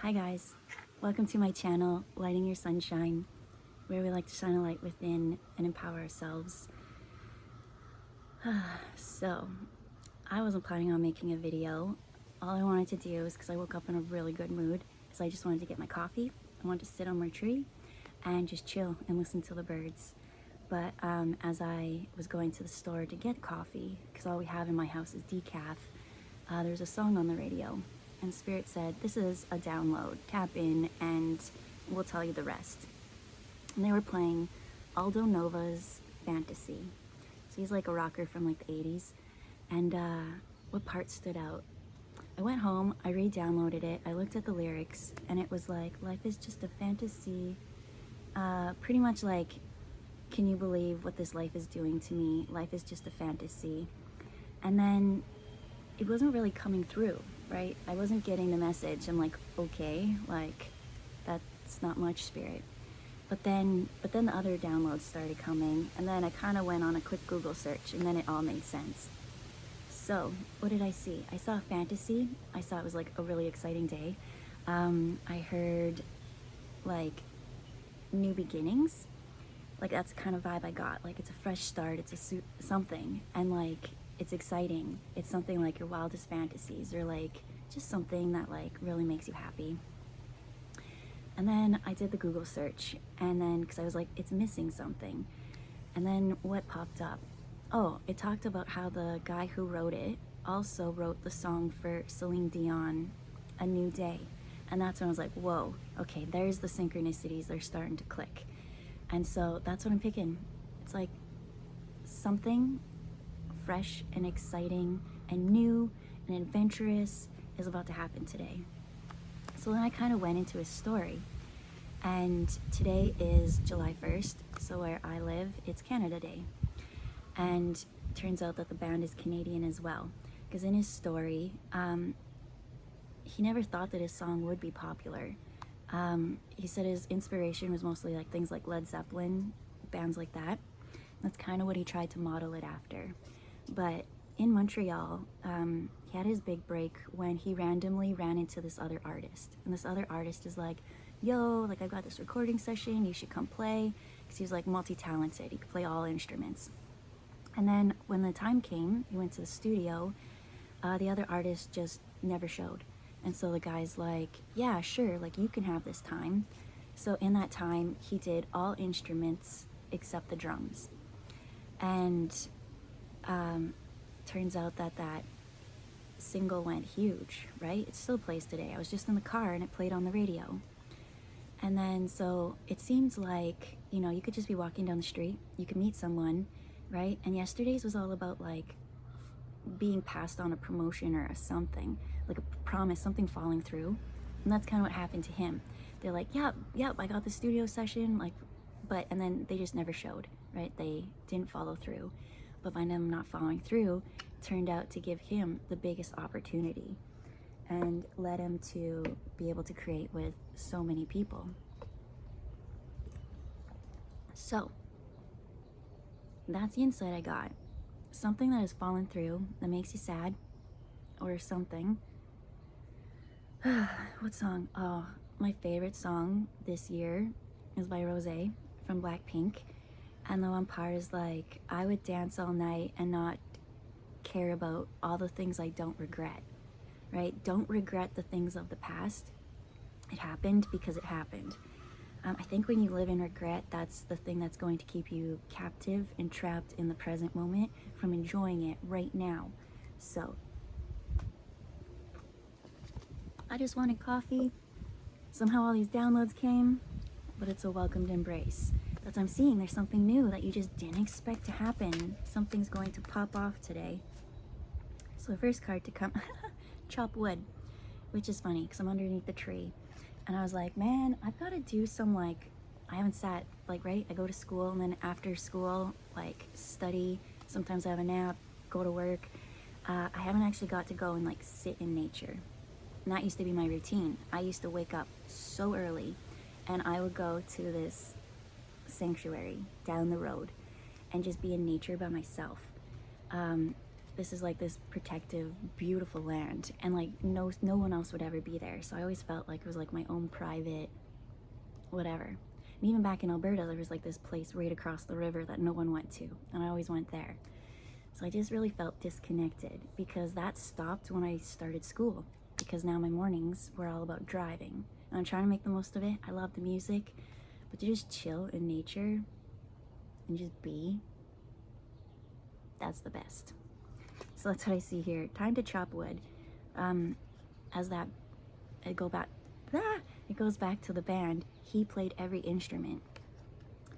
Hi guys, welcome to my channel, Lighting Your Sunshine, where we like to shine a light within and empower ourselves. So, I wasn't planning on making a video. All I wanted to do is, because I woke up in a really good mood, is I just wanted to get my coffee. I wanted to sit on my tree and just chill and listen to the birds. But as I was going to the store to get coffee, because all we have in my house is decaf, there's a song on the radio. And Spirit said, this is a download, tap in and we'll tell you the rest. And they were playing Aldo Nova's Fantasy. So he's like a rocker from like the 80s. And what part stood out? I went home, I re-downloaded it, I looked at the lyrics, and it was like, life is just a fantasy. Pretty much like, can you believe what this life is doing to me? Life is just a fantasy. And then it wasn't really coming through, right? I wasn't getting the message. I'm like, okay, like that's not much, Spirit. But then the other downloads started coming, and then I kind of went on a quick Google search, and then it all made sense. So what did I see? I saw fantasy. I saw it was like a really exciting day. I heard like new beginnings. Like that's the kind of vibe I got. Like it's a fresh start. It's a something, and like it's exciting. It's something like your wildest fantasies, or like just something that like really makes you happy. And then I did the Google search, and then because I was like, it's missing something. And then what popped up? Oh, it talked about how the guy who wrote it also wrote the song for Celine Dion, A New Day. And that's when I was like, whoa, okay, there's the synchronicities. They're starting to click. And so that's what I'm picking. It's like something fresh and exciting and new and adventurous is about to happen today. So then I kind of went into his story. And today is July 1st, so where I live, it's Canada Day. And turns out that the band is Canadian as well. Because in his story, he never thought that his song would be popular. He said his inspiration was mostly like things like Led Zeppelin, bands like that. That's kind of what he tried to model it after. But in Montreal, he had his big break when he randomly ran into this other artist. And this other artist is like, yo, like I've got this recording session, you should come play. Because he was like multi-talented, he could play all instruments. And then when the time came, he went to the studio, the other artist just never showed. And so the guy's like, yeah, sure, like you can have this time. So in that time, he did all instruments except the drums. And turns out that that single went huge, right? It still plays today. I was just in the car and it played on the radio. And then so it seems like, you know, you could just be walking down the street, you could meet someone, right? And yesterday's was all about like being passed on a promotion or a something, like a promise, something falling through. And that's kind of what happened to him. They're like, yep, I got the studio session, like, but, and then they just never showed, right? They didn't follow through. But by them not following through, turned out to give him the biggest opportunity and led him to be able to create with so many people. So that's the insight I got. Something that has fallen through that makes you sad or something. What song? Oh, my favorite song this year is by Rose from Blackpink. And the one part is like, I would dance all night and not care about all the things I don't regret, right? Don't regret the things of the past. It happened because it happened. I think when you live in regret, that's the thing that's going to keep you captive and trapped in the present moment from enjoying it right now. So, I just wanted coffee. Somehow all these downloads came, but it's a welcomed embrace. That's what I'm seeing. There's something new that you just didn't expect to happen. Something's going to pop off today. So the first card to come, chop wood, which is funny because I'm underneath the tree. And I was like, man, I've got to do some like, I haven't sat, like, right? I go to school and then after school, like study. Sometimes I have a nap, go to work. I haven't actually got to go and like sit in nature. And that used to be my routine. I used to wake up so early and I would go to this sanctuary down the road and just be in nature by myself. this is like this protective, beautiful land, and like no one else would ever be there. So I always felt like it was like my own private whatever. And even back in Alberta, there was like this place right across the river that no one went to, and I always went there. So I just really felt disconnected, because that stopped when I started school, because now my mornings were all about driving, and I'm trying to make the most of it. I love the music, but to just chill in nature and just be, that's the best. So that's what I see here. Time to chop wood. As that, it goes back to the band. He played every instrument.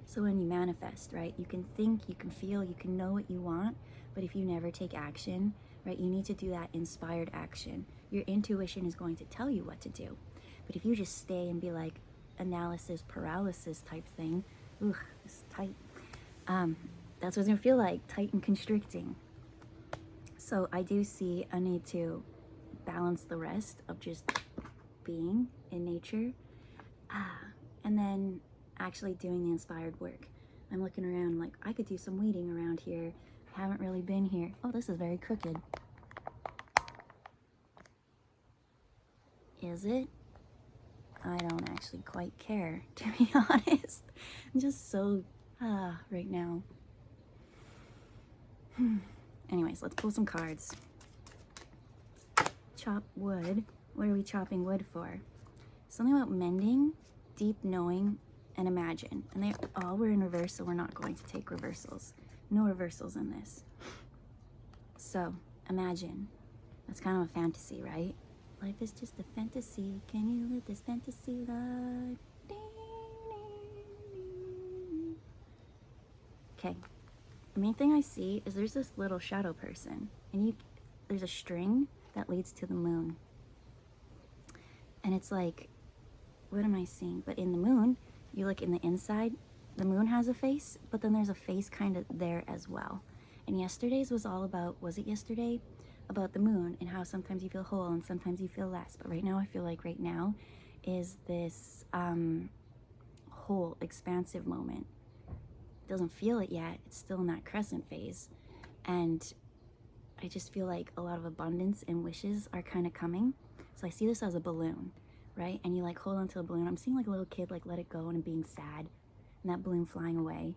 So when you manifest, right, you can think, you can feel, you can know what you want, but if you never take action, right, you need to do that inspired action. Your intuition is going to tell you what to do. But if you just stay and be like analysis paralysis type thing, ooh, it's tight. That's what it's gonna feel like, tight and constricting. So I do see I need to balance the rest of just being in nature, and then actually doing the inspired work. I'm looking around like I could do some weeding around here. I haven't really been here. Oh, this is very crooked. Is it? I don't actually quite care, to be honest. I'm just so right now. Anyways, let's pull some cards. Chop wood. What are we chopping wood for? Something about mending, deep knowing, and imagine. And they all were in reverse, so we're not going to take reversals. No reversals in this. So, imagine. That's kind of a fantasy, right? Life is just a fantasy. Can you live this fantasy life? Okay. The main thing I see is there's this little shadow person, and there's a string that leads to the moon. And it's like, what am I seeing? But in the moon, you look in the inside, the moon has a face, but then there's a face kind of there as well. And yesterday's was all about, was it yesterday? About the moon and how sometimes you feel whole and sometimes you feel less. But right now, I feel like right now is this whole expansive moment. Doesn't feel it yet. It's still in that crescent phase. And I just feel like a lot of abundance and wishes are kind of coming. So I see this as a balloon, right? And you like hold onto a balloon. I'm seeing like a little kid like let it go and being sad, and that balloon flying away.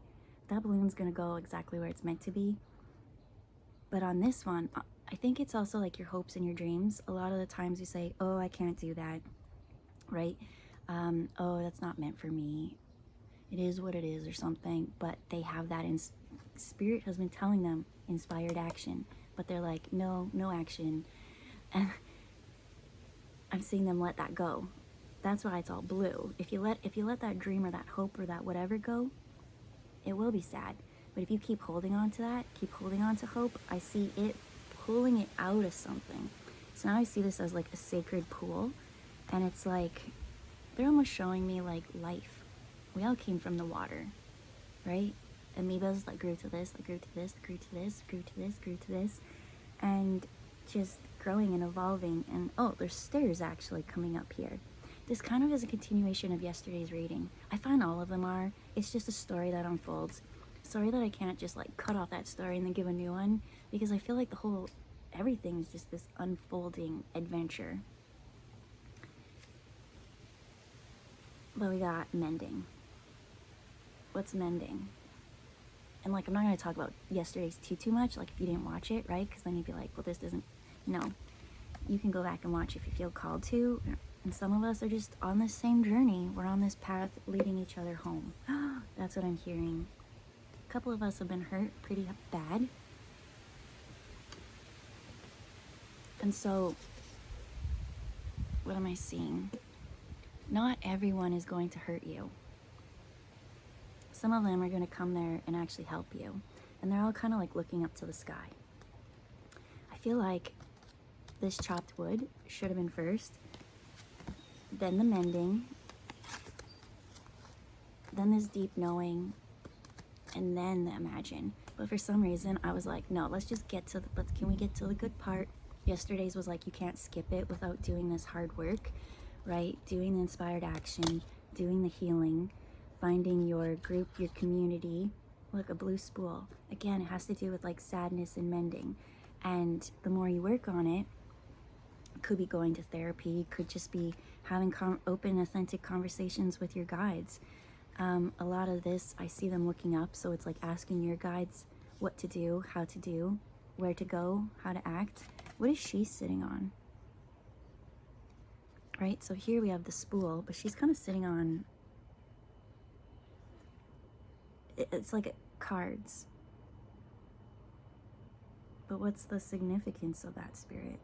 That balloon's gonna go exactly where it's meant to be. But on this one, I think it's also like your hopes and your dreams. A lot of the times you say, oh, I can't do that, right? Oh, that's not meant for me. It is what it is or something. But they have that spirit has been telling them inspired action. But they're like, no action. And I'm seeing them let that go. That's why it's all blue. If you let that dream or that hope or that whatever go, it will be sad. But if you keep holding on to that, keep holding on to hope, I see it pulling it out of something. So now I see this as like a sacred pool, and it's like they're almost showing me like life. We all came from the water, right? Amoebas that grew to this, that grew to this, that grew to this, grew to this, grew to this, and just growing and evolving. And oh, there's stairs actually coming up here. This kind of is a continuation of yesterday's reading. I find all of them are. It's just a story that unfolds. Sorry that I can't just like cut off that story and then give a new one, because I feel like everything is just this unfolding adventure. But we got mending. What's mending? And like, I'm not going to talk about yesterday's too much, like if you didn't watch it, right? Because then you'd be like, well, this doesn't, no. You can go back and watch if you feel called to. And some of us are just on this same journey. We're on this path leading each other home. That's what I'm hearing. A couple of us have been hurt pretty bad. And so, what am I seeing? Not everyone is going to hurt you. Some of them are going to come there and actually help you. And they're all kind of like looking up to the sky. I feel like this chopped wood should have been first, then the mending, then this deep knowing, and then the imagine. But for some reason, I was like, no, let's just get to can we get to the good part? Yesterday's was like, you can't skip it without doing this hard work, right? Doing the inspired action, doing the healing, finding your group, your community. Look, a blue spool. Again, it has to do with like sadness and mending. And the more you work on it, could be going to therapy, could just be having open, authentic conversations with your guides. A lot of this, I see them looking up, so it's like asking your guides what to do, how to do, where to go, how to act. What is she sitting on? Right, so here we have the spool, but she's kind of sitting on, it's like cards. But what's the significance of that, Spirit?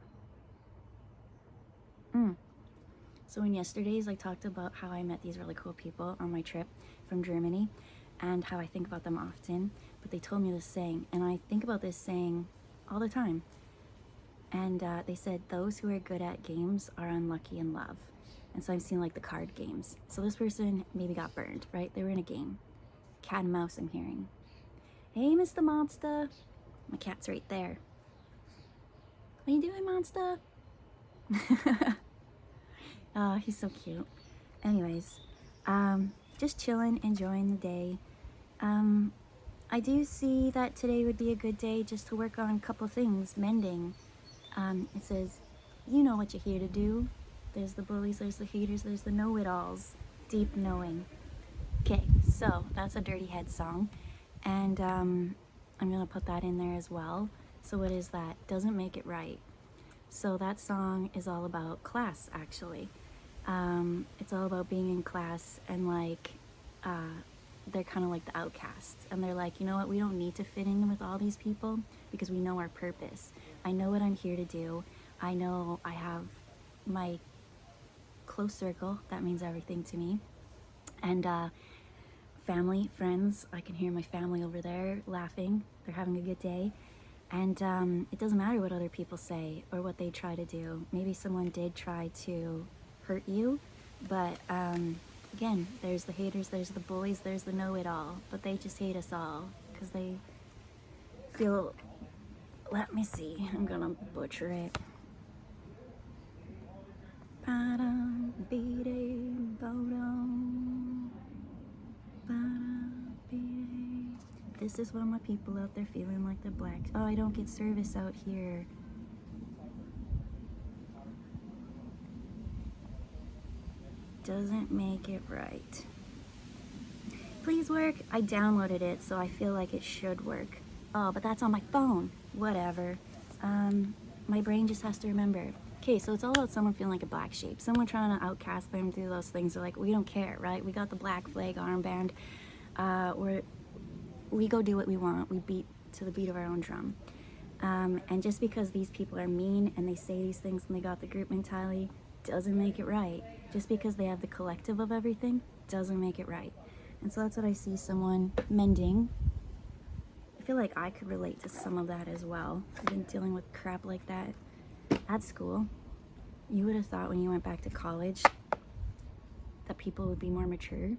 So in yesterday's, I talked about how I met these really cool people on my trip from Germany and how I think about them often. But they told me this saying, and I think about this saying all the time. And they said, those who are good at games are unlucky in love. And so I'm seeing like the card games. So this person maybe got burned, right? They were in a game. Cat and mouse, I'm hearing. Hey, Mr. Monster. My cat's right there. What are you doing, Monster? Oh, he's so cute. Anyways, just chilling, enjoying the day. I do see that today would be a good day just to work on a couple things, mending. It says, you know what you're here to do. There's the bullies, there's the haters, there's the know-it-alls. Deep knowing. Okay, so that's a Dirty Head song. And I'm gonna put that in there as well. So what is that? Doesn't make it right. So that song is all about class, actually. It's all about being in class and like, they're kind of like the outcasts. And they're like, you know what, we don't need to fit in with all these people because we know our purpose. I know what I'm here to do. I know I have my close circle. That means everything to me. And family, friends, I can hear my family over there laughing. They're having a good day. And it doesn't matter what other people say or what they try to do. Maybe someone did try to hurt you, but again, there's the haters, there's the bullies, there's the know-it-all, but they just hate us all because they feel, let me see, I'm gonna butcher it. This is what my people out there feeling like they're black. Oh, I don't get service out here. Doesn't make it right. Please work. I downloaded it, so I feel like it should work. Oh, but that's on my phone. Whatever. My brain just has to remember. Okay, so it's all about someone feeling like a black sheep. Someone trying to outcast them, do those things. They're like, we don't care, right? We got the black flag armband. We go do what we want. We beat to the beat of our own drum. And just because these people are mean and they say these things and they got the group mentality doesn't make it right. Just because they have the collective of everything doesn't make it right. And so that's what I see someone mending. I feel like I could relate to some of that as well. I've been dealing with crap like that at school. You would have thought when you went back to college that people would be more mature.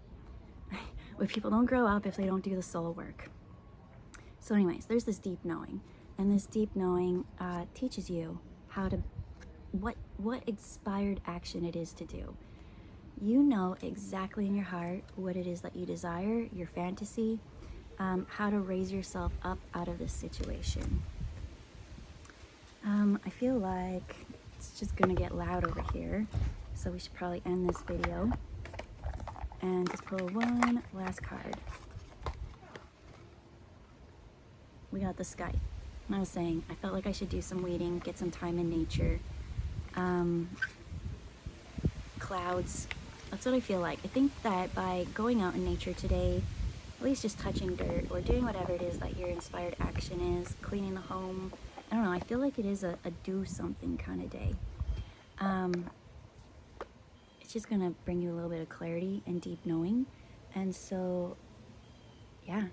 But people don't grow up if they don't do the soul work. So anyways, there's this deep knowing. And this deep knowing teaches you how to, what inspired action it is to do. You know exactly in your heart what it is that you desire, your fantasy, how to raise yourself up out of this situation. I feel like it's just gonna get loud over here, so we should probably end this video and just pull one last card. We got the sky. And I was saying, I felt like I should do some weeding, get some time in nature. Clouds, that's what I feel like. I think that by going out in nature today, at least just touching dirt or doing whatever it is that your inspired action is, cleaning the home, I don't know, I feel like it is a do something kind of day. It's just gonna bring you a little bit of clarity and deep knowing. And so, yeah.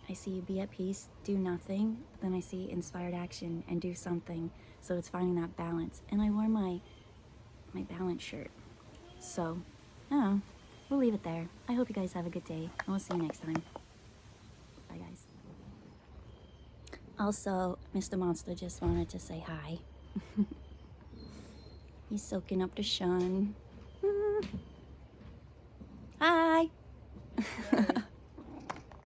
I see you be at peace, do nothing, but then I see inspired action and do something. So it's finding that balance. And I wore my balance shirt. So, I don't know, we'll leave it there. I hope you guys have a good day, and we'll see you next time. Bye, guys. Also, Mr. Monster just wanted to say hi. He's soaking up the sun. Hi!